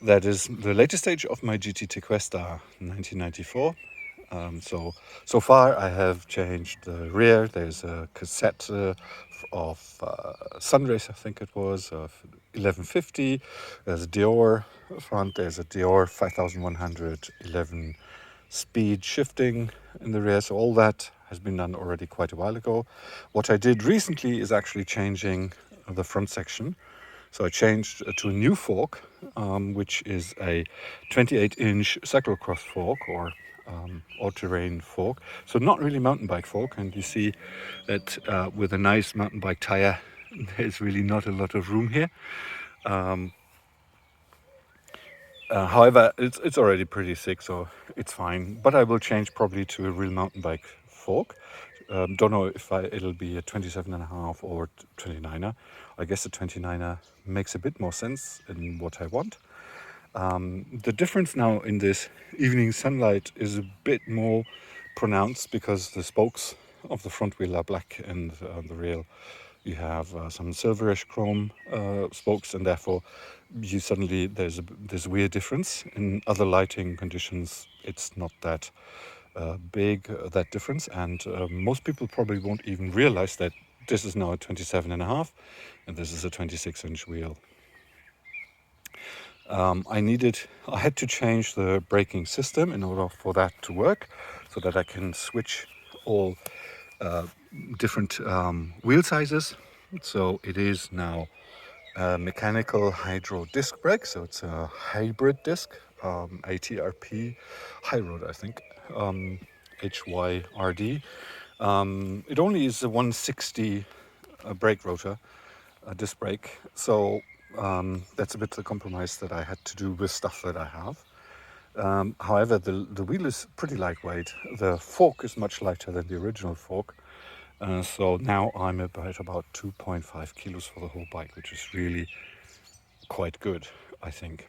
That is the latest stage of my GT Tequesta 1994. So far I have changed the rear. There's a cassette of Sunrace, I think it was, of 1150. There's a Deore front. There's a Deore 5100 11 speed shifting in the rear. So all that has been done already quite a while ago. What I did recently is actually changing the front section. So I changed to a new fork, which is a 28-inch cyclocross fork or all-terrain fork. So not really mountain bike fork. And you see that with a nice mountain bike tire, there's really not a lot of room here. However, it's already pretty thick, so it's fine. But I will change probably to a real mountain bike fork. Don't know if it'll be a 27.5 or 29er. I guess the 29er makes a bit more sense in what I want. The difference now in this evening sunlight is a bit more pronounced because the spokes of the front wheel are black and the rear you have some silverish chrome spokes, and therefore you suddenly there's a weird difference. In other lighting conditions, it's not that big that difference, and most people probably won't even realize that this is now a 27.5 and this is a 26-inch wheel. I had to change the braking system in order for that to work, so that I can switch all different wheel sizes. So it is now a mechanical hydro disc brake, so it's a hybrid disc, a TRP Hy, I think, HYRD. It only is a 160 brake rotor, disc brake, so that's a bit the compromise that I had to do with stuff that I have. However, the wheel is pretty lightweight. The fork is much lighter than the original fork. So now I'm about 2.5 kilos for the whole bike, which is really quite good, I think.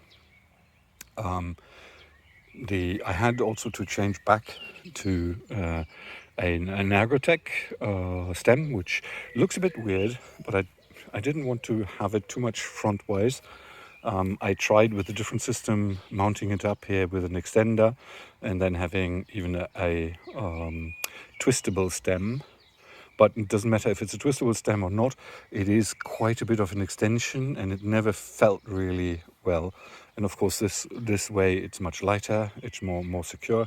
I had also to change back to an Ergotec stem, which looks a bit weird, but I didn't want to have it too much front-wise. I tried with a different system, mounting it up here with an extender and then having even a twistable stem. But it doesn't matter if it's a twistable stem or not, it is quite a bit of an extension and it never felt really well. And of course, this way it's much lighter, it's more secure,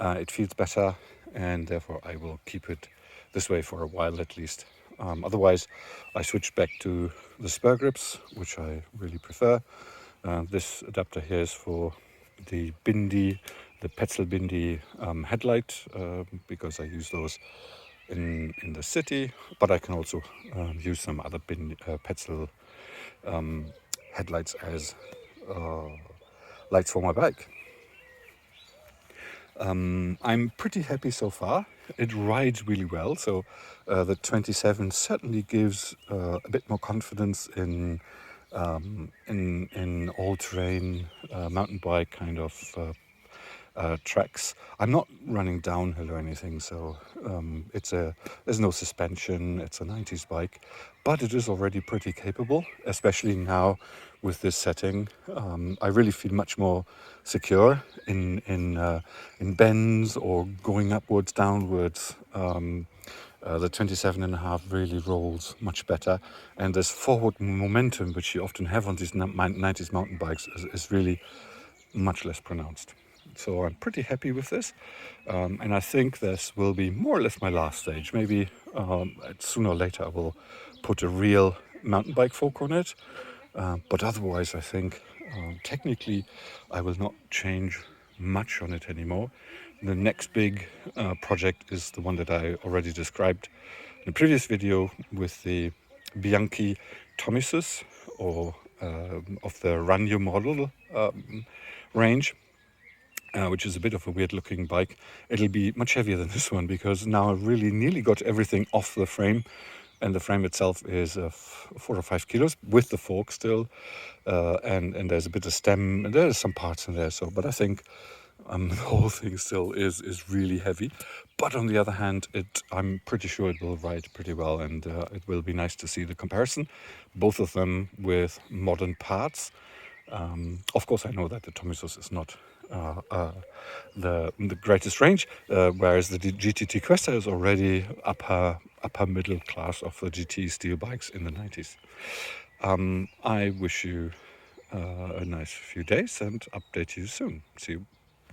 it feels better, and therefore I will keep it this way for a while at least. Otherwise, I switched back to the Spirgrips, which I really prefer. This adapter here is for the Bindi, the Petzl Bindi headlight, because I use those in the city, but I can also use some other Petzl headlights as lights for my bike. I'm pretty happy so far. It rides really well, so the 27 certainly gives a bit more confidence in all-terrain mountain bike kind of tracks. I'm not running downhill or anything, so there's no suspension. It's a 90s bike, but it is already pretty capable, especially now with this setting. I really feel much more secure in bends or going upwards, downwards. The 27.5 really rolls much better, and this forward momentum, which you often have on these 90s mountain bikes, is really much less pronounced. So I'm pretty happy with this, and I think this will be more or less my last stage. Maybe sooner or later I will put a real mountain bike fork on it, but otherwise I think technically I will not change much on it anymore. The next big project is the one that I already described in the previous video with the Bianchi Tomisus, or of the Ranyo model range, which is a bit of a weird looking bike. It'll be much heavier than this one because now I've really nearly got everything off the frame, and the frame itself is 4 or 5 kilos with the fork still, and there's a bit of stem and there's some parts in there. So, but I think the whole thing still is really heavy. But on the other hand, I'm pretty sure it will ride pretty well, and it will be nice to see the comparison, both of them with modern parts. Of course, I know that the Tomisos is not the greatest range, whereas the GT Tequesta is already upper middle class of the GT steel bikes in the 90s. I wish you a nice few days and update you soon. See you.